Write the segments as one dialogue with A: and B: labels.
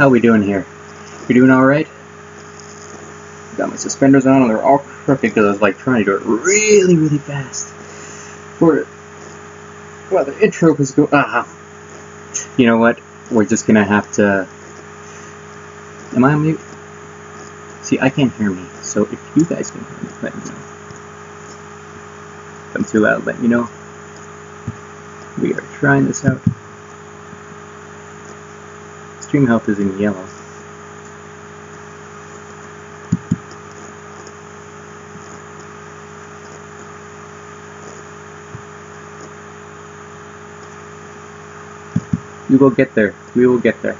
A: How we doing here? We doing alright? Got my suspenders on and they're all crooked because I was like trying to do it really, really fast. Well, the intro was go. You know what? We're just gonna have to. Am I on mute? See, I can't hear me. So if you guys can hear me, let me know. If I'm too loud, let me know. We are trying this out. Stream health is in yellow. We will get there. We will get there.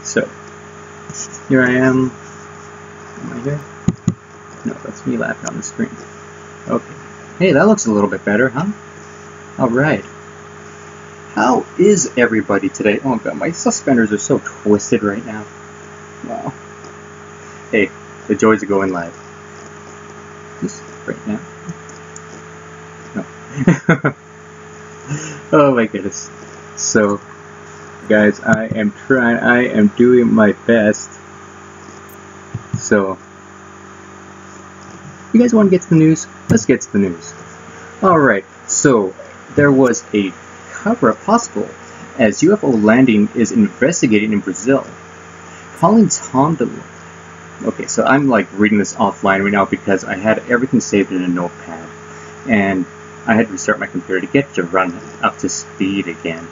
A: So, here I am. Am I here? No, that's me laughing on the screen. Okay. Hey, that looks a little bit better, huh? Alright. How is everybody today? Oh god, my suspenders are so twisted right now. Wow. Hey, the joys of going live. Just right now. No. Oh my goodness. So, guys, I am doing my best. So, you guys want to get to the news? Let's get to the news. Alright, so there was a cover-up possible as UFO landing is investigated in Brazil. Calling Tom DeLong. Okay, so I'm like reading this offline right now because I had everything saved in a notepad. And I had to restart my computer to get to run up to speed again.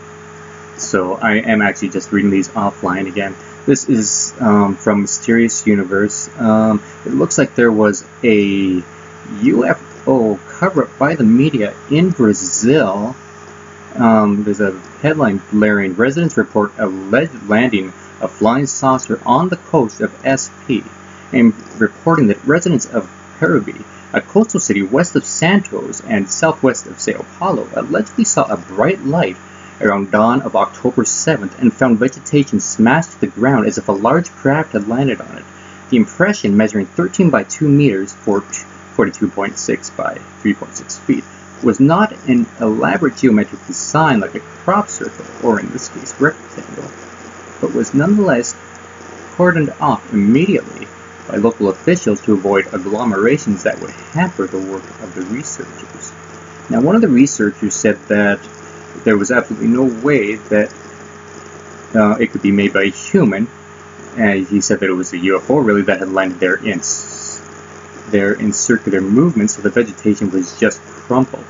A: So I am actually just reading these offline again. This is from Mysterious Universe. It looks like there was a UFO cover-up by the media in Brazil. There's a headline blaring, residents report alleged landing a flying saucer on the coast of SP, and reporting that residents of Paraguay, a coastal city west of Santos and southwest of Sao Paulo, allegedly saw a bright light around dawn of October 7th and found vegetation smashed to the ground as if a large craft had landed on it. The impression, measuring 13 by 2 meters, 42.6 by 3.6 feet, was not an elaborate geometric design like a crop circle, or in this case rectangle, but was nonetheless cordoned off immediately by local officials to avoid agglomerations that would hamper the work of the researchers. Now, one of the researchers said that there was absolutely no way that it could be made by a human, and he said that it was a UFO really that had landed there in circular movement, so the vegetation was just crumpled.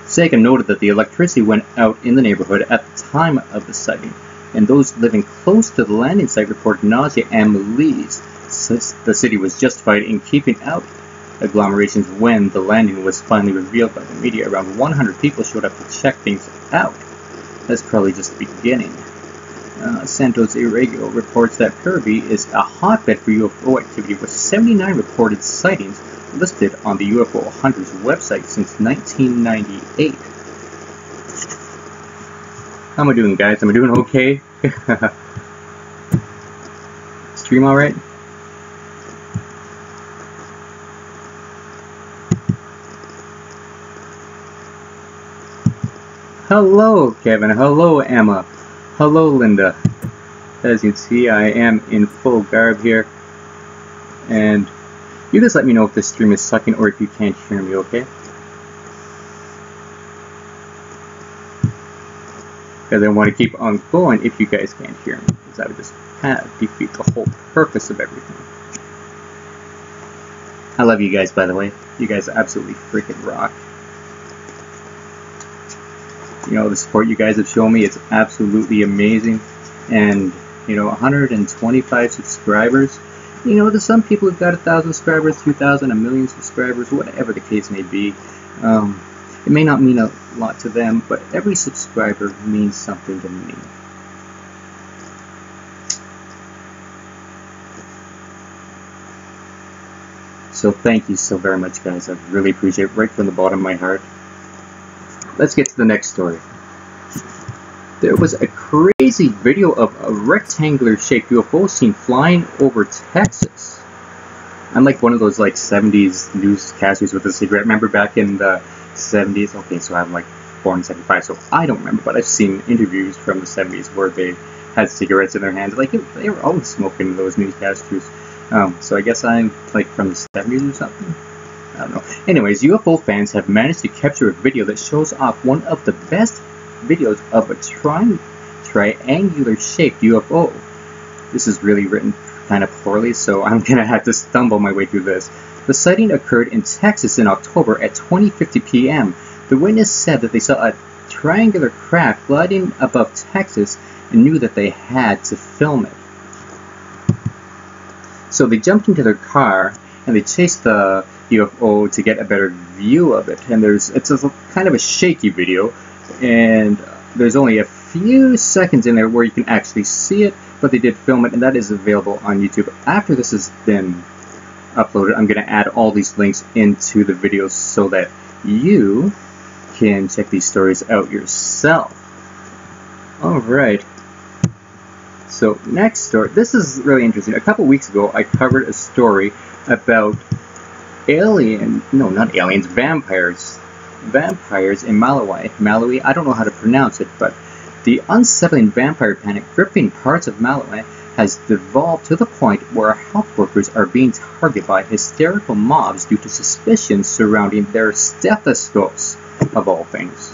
A: Sagan noted that the electricity went out in the neighborhood at the time of the sighting, and those living close to the landing site reported nausea and malaise. The city was justified in keeping out agglomerations when the landing was finally revealed by the media. Around 100 people showed up to check things out. That's probably just the beginning. Santos Irregio reports that Paraguay is a hotbed for UFO activity with 79 reported sightings listed on the UFO Hunters website since 1998. How am I doing, guys? Am I doing okay? Stream alright? Hello, Kevin. Hello, Emma. Hello, Linda. As you can see, I am in full garb here. And you just let me know if this stream is sucking or if you can't hear me, okay? because I want to keep on going if you guys can't hear me, because I would just kind of defeat the whole purpose of everything. I love you guys, by the way. You guys absolutely freaking rock. You know, the support you guys have shown me, it's absolutely amazing. And, you know, 125 subscribers. You know, to some people who've got 1,000 subscribers, 2,000, a million subscribers, whatever the case may be. It may not mean a lot to them, but every subscriber means something to me. So thank you so very much, guys. I really appreciate it right from the bottom of my heart. Let's get to the next story. There was a crazy video of a rectangular shaped UFO seen flying over Texas. I'm like one of those like 70s newscasters with a cigarette. Remember back in the 70s? Okay, so I'm like born in 75, so I don't remember, but I've seen interviews from the 70s where they had cigarettes in their hands. Like they were always smoking, those newscasters. So I guess I'm like from the 70s or something. I don't know. Anyways, UFO fans have managed to capture a video that shows off one of the best videos of a triangular shaped UFO. This is really written kind of poorly, so I'm gonna have to stumble my way through this. The sighting occurred in Texas in October at 20:50 p.m. The witness said that they saw a triangular craft gliding above Texas and knew that they had to film it. So they jumped into their car and they chased the UFO to get a better view of it. And it's a kind of a shaky video, and there's only a few seconds in there where you can actually see it, but they did film it, and that is available on YouTube. After this has been uploaded, I'm going to add all these links into the videos so that you can check these stories out yourself. Alright. So, next story. This is really interesting. A couple weeks ago, I covered a story about vampires. Vampires in Malawi. I don't know how to pronounce it, but the unsettling vampire panic gripping parts of Malawi has devolved to the point where health workers are being targeted by hysterical mobs due to suspicions surrounding their stethoscopes, of all things.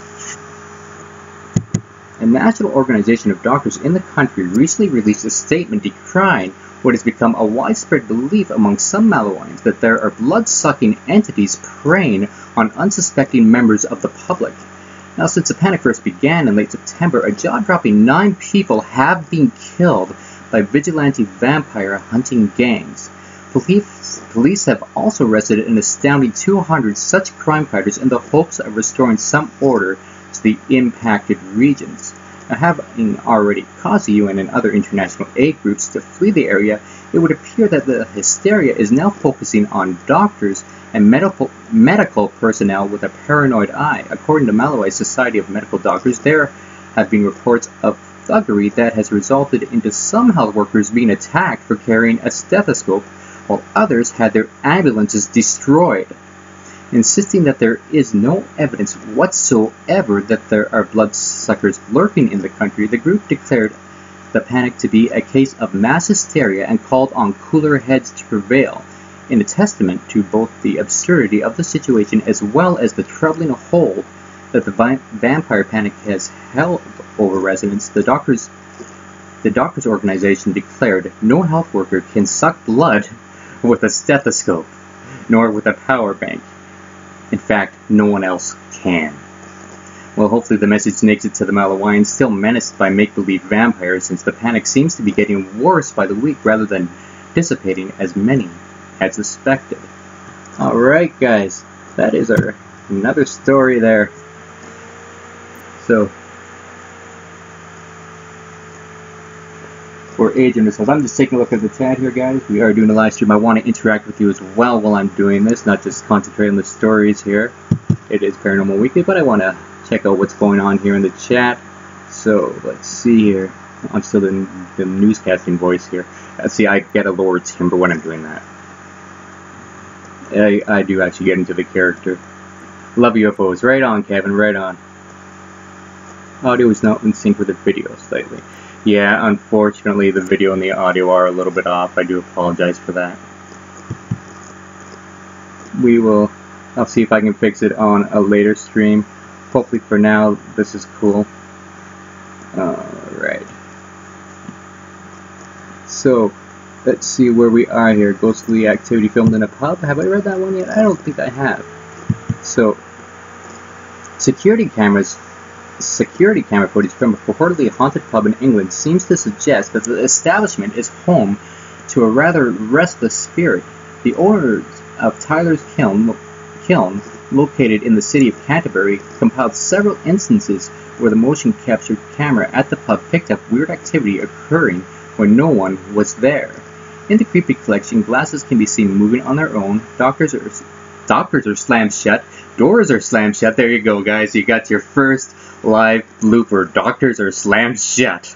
A: A national organization of doctors in the country recently released a statement decrying what has become a widespread belief among some Malawians that there are blood-sucking entities preying on unsuspecting members of the public. Now, since the panic first began in late September, a jaw-dropping 9 people have been killed by vigilante vampire hunting gangs. Police have also arrested an astounding 200 such crime fighters in the hopes of restoring some order to the impacted regions. Now, having already caused the UN and other international aid groups to flee the area, it would appear that the hysteria is now focusing on doctors and medical personnel with a paranoid eye. According to Malawi Society of Medical Doctors, there have been reports of thuggery that has resulted into some health workers being attacked for carrying a stethoscope, while others had their ambulances destroyed. Insisting that there is no evidence whatsoever that there are bloodsuckers lurking in the country, the group declared the panic to be a case of mass hysteria and called on cooler heads to prevail, in a testament to both the absurdity of the situation as well as the troubling hold that the vampire panic has held over residents. The doctors organization declared no health worker can suck blood with a stethoscope, nor with a power bank. In fact, no one else can. Well, hopefully the message makes it to the Malawians, still menaced by make-believe vampires, since the panic seems to be getting worse by the week rather than dissipating as many had suspected. Alright guys, that is another story there. So, for aging ourselves, I'm just taking a look at the chat here, guys. We are doing a live stream. I want to interact with you as well while I'm doing this, not just concentrate on the stories here. It is Paranormal Weekly, but I want to check out what's going on here in the chat. So, let's see here. I'm still in the newscasting voice here. See, I get a lower timbre when I'm doing that. I do actually get into the character. Love UFOs. Right on, Kevin. Right on. Audio is not in sync with the video slightly. Yeah, unfortunately, the video and the audio are a little bit off. I do apologize for that. I'll see if I can fix it on a later stream. Hopefully for now, this is cool. So, let's see where we are here. Ghostly activity filmed in a pub. Have I read that one yet? I don't think I have. So, security camera footage from a purportedly haunted pub in England seems to suggest that the establishment is home to a rather restless spirit. The owners of Tyler's Kiln, located in the city of Canterbury, compiled several instances where the motion capture camera at the pub picked up weird activity occurring when no one was there. In the creepy collection, glasses can be seen moving on their own, doctors are slammed shut, doors are slammed shut. There you go, guys, you got your first live blooper. Doctors are slammed shut.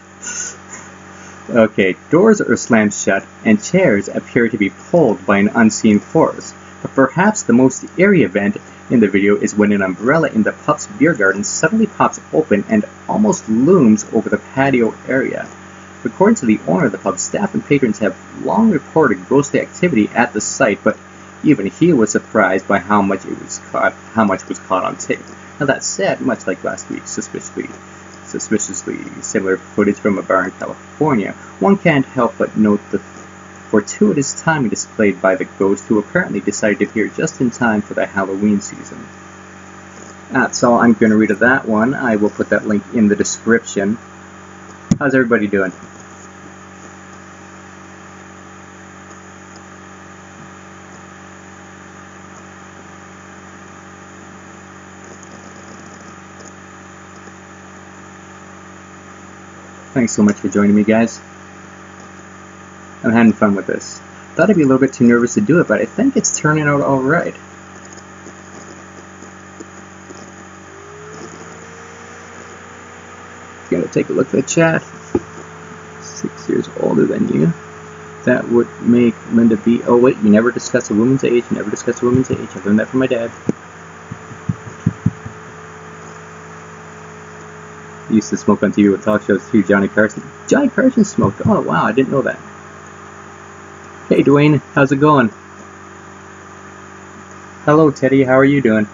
A: Okay, doors are slammed shut, and chairs appear to be pulled by an unseen force. But perhaps the most eerie event in the video is when an umbrella in the pub's beer garden suddenly pops open and almost looms over the patio area. According to the owner of the pub, staff and patrons have long reported ghostly activity at the site, but even he was surprised by how much was caught on tape. Now that said, much like last week's suspiciously similar footage from a bar in California, one can't help but note the fortuitous timing displayed by the ghost, who apparently decided to appear just in time for the Halloween season. That's all I'm going to read of that one. I will put that link in the description. How's everybody doing? Thanks so much for joining me, guys. I'm having fun with this. Thought I'd be a little bit too nervous to do it, but I think it's turning out alright. Gonna take a look at the chat. 6 years older than you. That would make Linda be... Oh wait, you never discuss a woman's age. Never discuss a woman's age. I learned that from my dad. He used to smoke on TV with talk shows too. Johnny Carson. Johnny Carson smoked. Oh wow, I didn't know that. Hey Dwayne, how's it going? Hello Teddy, how are you doing?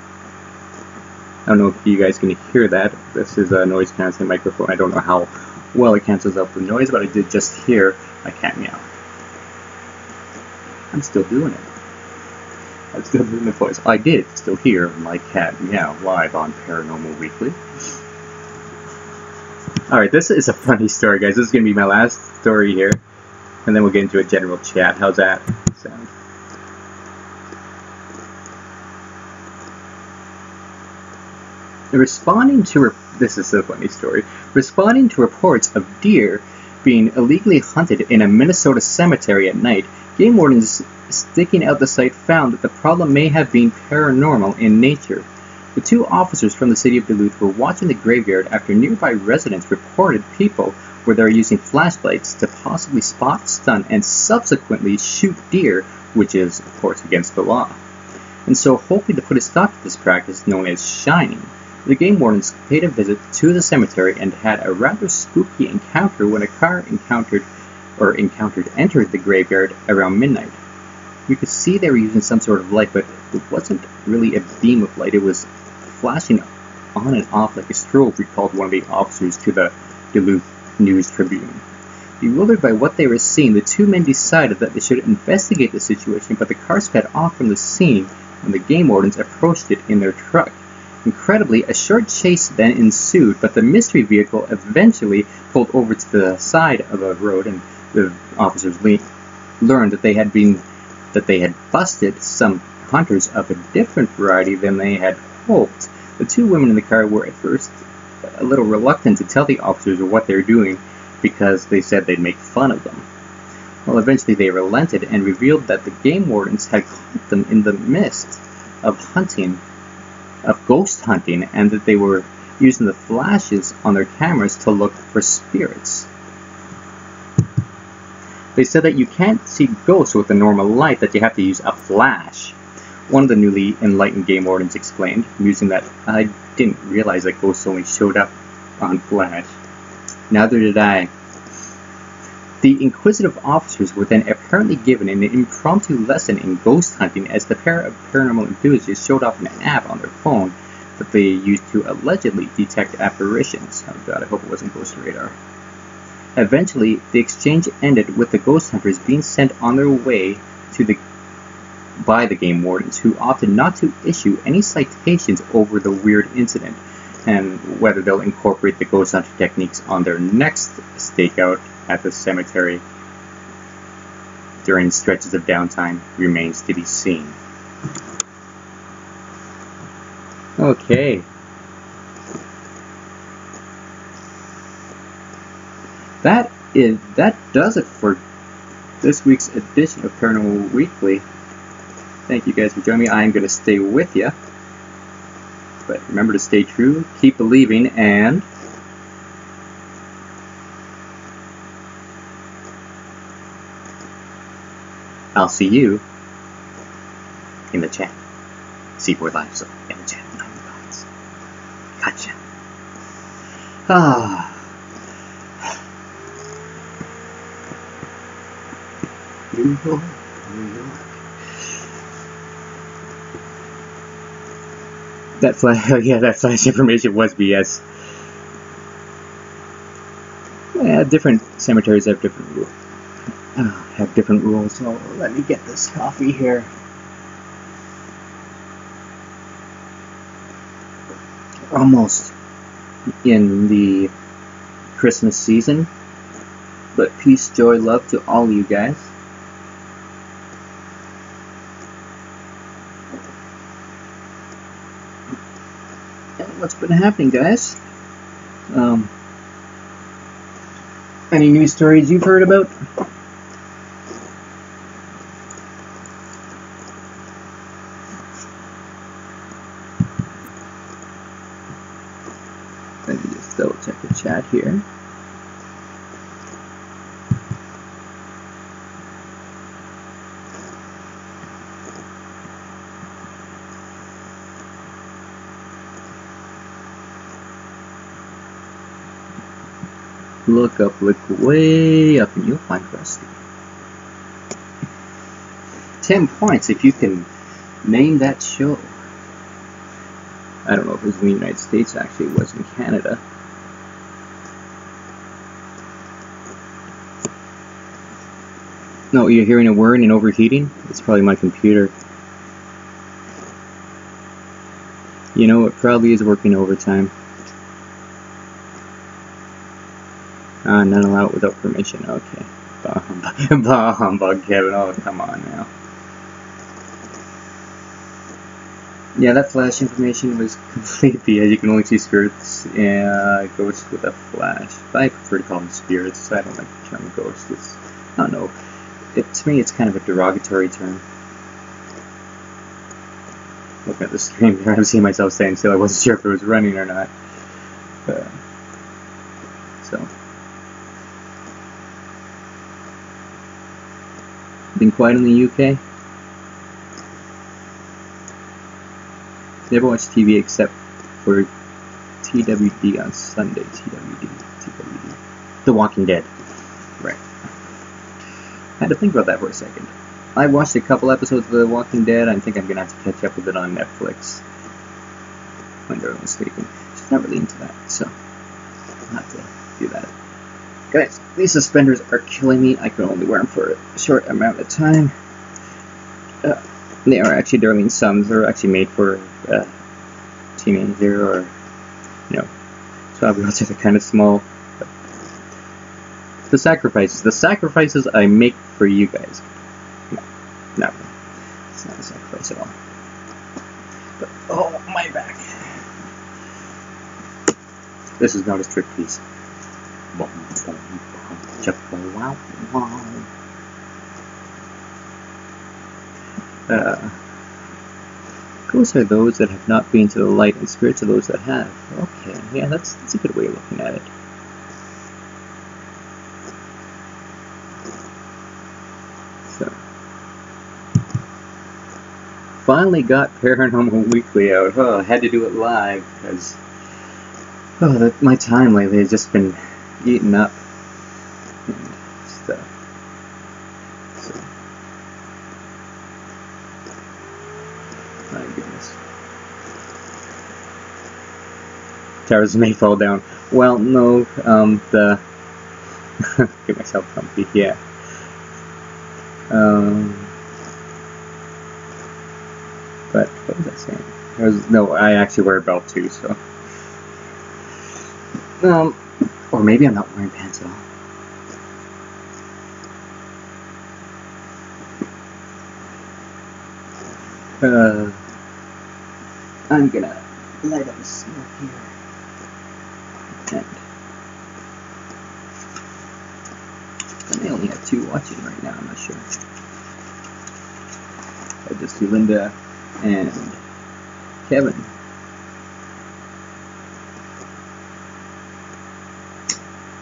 A: I don't know if you guys can hear that. This is a noise cancelling microphone. I don't know how well it cancels out the noise, but I did just hear my cat meow. I'm still doing it. I'm still doing the voice. I did still hear my cat meow live on Paranormal Weekly. Alright, this is a funny story, guys. This is going to be my last story here. And then we'll get into a general chat. How's that sound? This is a funny story. Responding to reports of deer being illegally hunted in a Minnesota cemetery at night, game wardens sticking out the site found that the problem may have been paranormal in nature. The two officers from the city of Duluth were watching the graveyard after nearby residents reported people were there using flashlights to possibly spot, stun, and subsequently shoot deer, which is, of course, against the law. And so, hoping to put a stop to this practice known as shining, the game wardens paid a visit to the cemetery and had a rather spooky encounter when a car entered the graveyard around midnight. You could see they were using some sort of light, but it wasn't really a beam of light. It was flashing on and off like a strobe, recalled one of the officers to the Duluth News-Tribune. Bewildered by what they were seeing, the two men decided that they should investigate the situation, but the car sped off from the scene when the game wardens approached it in their truck. Incredibly, a short chase then ensued, but the mystery vehicle eventually pulled over to the side of a road, and the officers learned that they had busted some hunters of a different variety than they had hoped. The two women in the car were at first a little reluctant to tell the officers what they were doing because they said they'd make fun of them. Well, eventually they relented and revealed that the game wardens had caught them in the midst of ghost hunting, and that they were using the flashes on their cameras to look for spirits. They said that you can't see ghosts with a normal light, that you have to use a flash. One of the newly enlightened game wardens explained, musing that I didn't realize that ghosts only showed up on flash. Neither did I. The inquisitive officers were then apparently given an impromptu lesson in ghost hunting as the pair of paranormal enthusiasts showed off an app on their phone that they used to allegedly detect apparitions. Oh god, I hope it wasn't Ghost Radar. Eventually, the exchange ended with the ghost hunters being sent on their way by the game wardens, who opted not to issue any citations over the weird incident, and whether they'll incorporate the ghost hunter techniques on their next stakeout at the cemetery during stretches of downtime remains to be seen. Okay. That does it for this week's edition of Paranormal Weekly. Thank you guys for joining me. I am going to stay with you. But remember to stay true, keep believing, and I'll see you in the chat. C4 Live, so in the chat, not in the box. Gotcha. New York, New York. That flash information was BS. Yeah, different cemeteries have different rules. So let me get this coffee here. Almost in the Christmas season, but peace, joy, love to all you guys. What's been happening, guys? Any news stories you've heard about? Let me just double check the chat here. Look way up, and you'll find Rusty. 10 points if you can name that show. I don't know if it was in the United States, actually it was in Canada. No, you're hearing a whirring and overheating? It's probably my computer. You know, it probably is working overtime. None allowed without permission. Okay. Bah humbug, Kevin. Oh, come on now. Yeah, that flash information was completely, as you can only see spirits and ghosts with a flash. I prefer to call them spirits. I don't like the term ghost. It's, I don't know. To me, it's kind of a derogatory term. Looking at the screen here, I'm seeing myself saying still. I wasn't sure if it was running or not. So. Been quiet in the UK? Never watched TV except for TWD on Sunday. TWD. The Walking Dead. Right. Had to think about that for a second. I watched a couple episodes of The Walking Dead. I think I'm going to have to catch up with it on Netflix when everyone's sleeping. She's not really into that, so I'll have to do that. Guys, these suspenders are killing me. I can only wear them for a short amount of time. They are actually Darlene Sums. They're actually made for a teenager or, you know, so they're kind of small. But the sacrifices I make for you guys. No, it's not a sacrifice at all. But, oh, my back. This is not a strict piece. Ghosts are those that have not been to the light, and spirits are those that have. Okay, yeah, that's a good way of looking at it. So, finally got Paranormal Weekly out. Oh, I had to do it live because my time lately has just been eaten up and stuff. So, my goodness. Towers may fall down. Well, no, the Get myself comfy, yeah. But what was I saying? No, I actually wear a belt too, so. Or maybe I'm not wearing pants at all. I'm gonna light up a smoke here. And I may only have 2 watching right now, I'm not sure. I just see Linda and Kevin.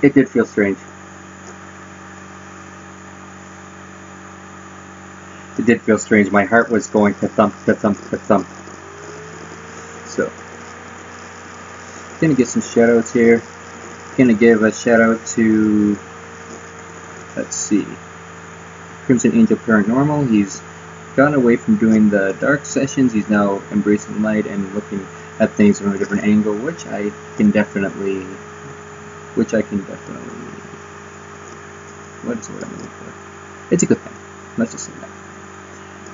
A: It did feel strange. It did feel strange. My heart was going to thump, to thump, to thump. So, gonna get some shout outs here. Gonna give a shout out to, let's see, Crimson Angel Paranormal. He's gone away from doing the dark sessions. He's now embracing light and looking at things from a different angle, which I can definitely, what is the word I'm looking for? It's a good thing. Let's just say that.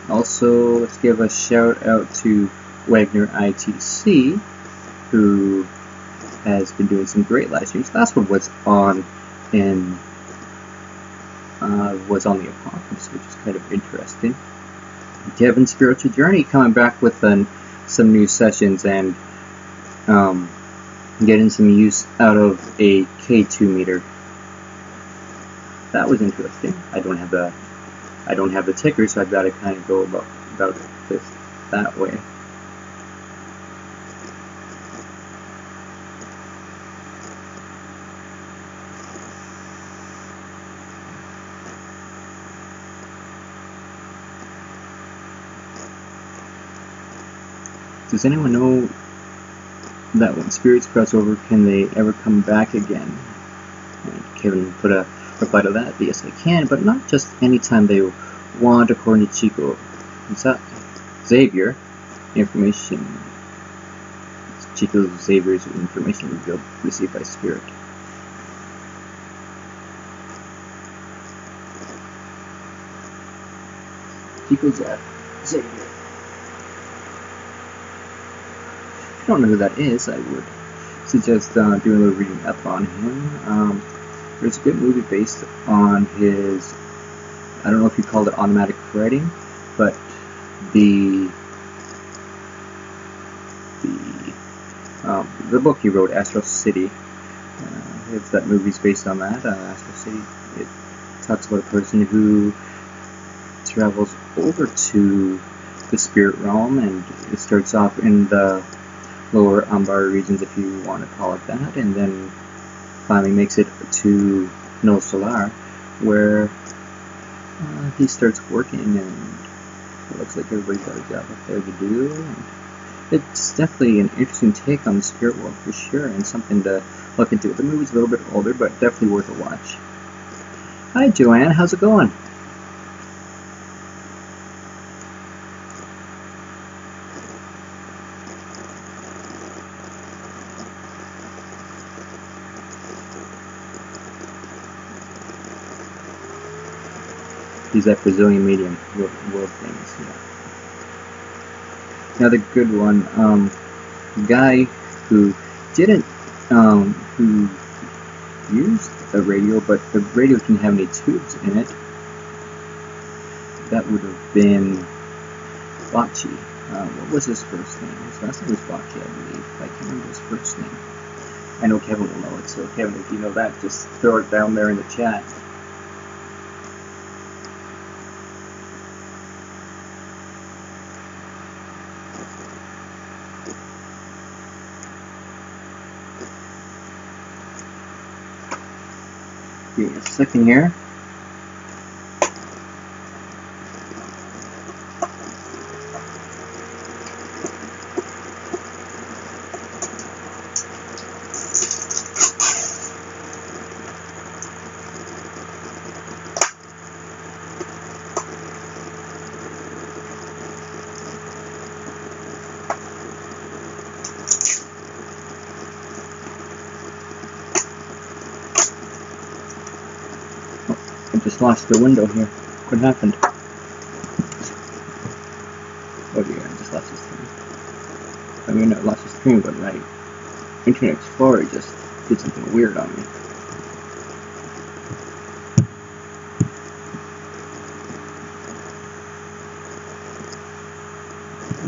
A: Also, let's give a shout out to Wagner ITC, who has been doing some great live streams. Last one was on the Apocalypse, which is kind of interesting. Kevin's Spiritual Journey coming back with some new sessions and getting some use out of a K2 meter. That was interesting. I don't have the ticker, so I've got to kind of go about this that way. Does anyone know that when spirits cross over, can they ever come back again? And Kevin put a reply to that. Yes, they can, but not just anytime they want, according to Chico Xavier. Chico Xavier's information revealed, received by spirit. Chico Xavier. If you don't know who that is, I would suggest doing a little reading up on him. There's a good movie based on his, I don't know if you called it automatic writing, but the book he wrote, Astro City, if that movie's based on that, Astro City, it talks about a person who travels over to the spirit realm, and it starts off in the lower Umbar regions, if you want to call it that, and then finally makes it to No Solar, where he starts working, and it looks like everybody's got a job up there to do. And it's definitely an interesting take on the spirit world for sure, and something to look into. The movie's a little bit older, but definitely worth a watch. Hi Joanne, how's it going? He's that Brazilian medium, world famous, yeah. Another good one, guy who didn't, who used a radio, but the radio didn't have any tubes in it. That would have been Bocce. What was his first name? His last name was Bocce, I believe. I can't remember his first name. I know Kevin will know it, so Kevin, if you know that, just throw it down there in the chat. Give me a second here. just lost the window here. What happened? Oh dear, I just lost the stream. I mean, I lost the stream, but my Internet Explorer just did something weird on me.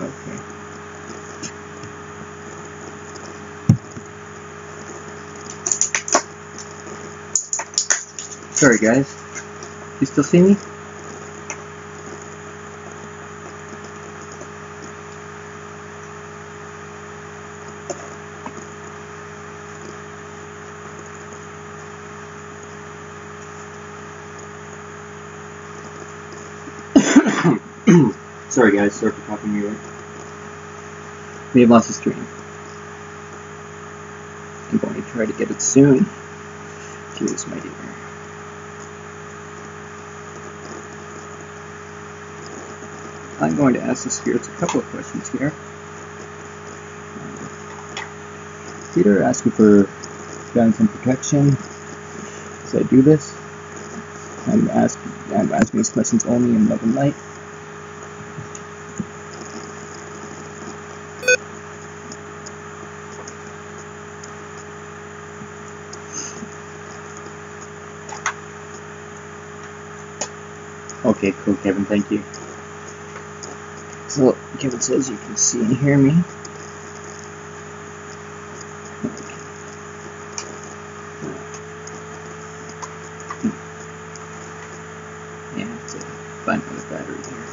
A: Okay. Sorry guys. You still see me? Sorry guys, sorry for talking to you. We have lost the stream. I'm going to try to get it soon. Cheers, my dear. I'm going to ask the spirits a couple of questions here. Peter asking for guidance and protection. As I do this, I'm asking these questions only in love and light. Okay, cool, Kevin, thank you. So, Kevin says you can see and hear me. Yeah, I have to find another battery here.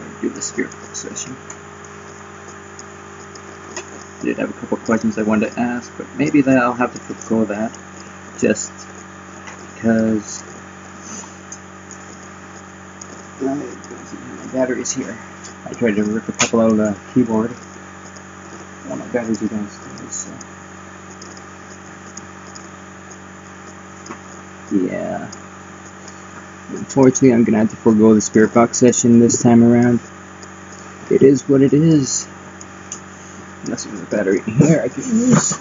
A: I'll do the spirit session. I did have a couple questions I wanted to ask, but maybe that I'll have to forego that. Just because my batteries here. I tried to rip a couple out of the keyboard. All my batteries are downstairs, so yeah. Unfortunately, I'm gonna have to forego the spirit box session this time around. It is what it is. Unless there's a battery in here I can use.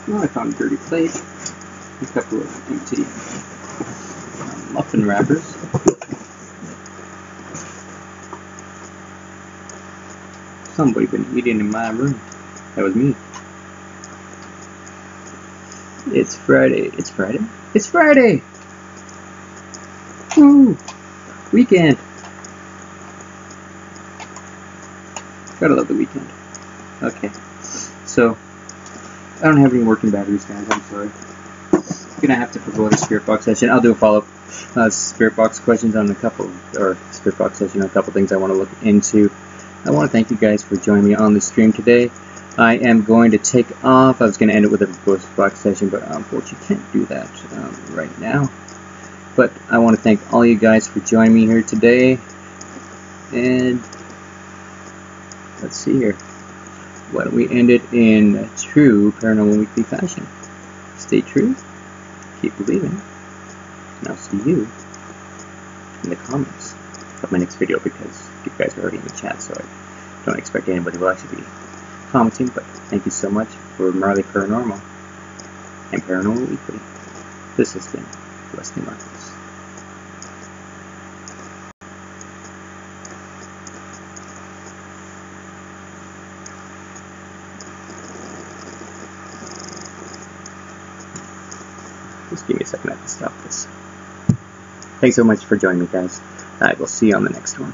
A: Well, I found a dirty plate, a couple of empty muffin wrappers. Somebody been eating in my room. That was me. It's Friday. It's Friday? It's Friday! Woo! Weekend! Gotta love the weekend. Okay, so I don't have any working batteries, guys. I'm sorry. I'm gonna have to forego the spirit box session. I'll do a follow-up spirit box questions on a couple, or spirit box session on a couple things I want to look into. I want to thank you guys for joining me on the stream today. I am going to take off. I was going to end it with a ghost box session, but unfortunately can't do that right now. But I want to thank all you guys for joining me here today. And let's see here. Why don't we end it in true Paranormal Weekly fashion? Stay true, keep believing, and I'll see you in the comments of my next video, because you guys are already in the chat, so I don't expect anybody will actually be commenting. But thank you so much for Marlee Paranormal and Paranormal Weekly. This has been Wesley Marcus. Just give me a second, I have to stop this. Thanks so much for joining me, guys. I will see you on the next one.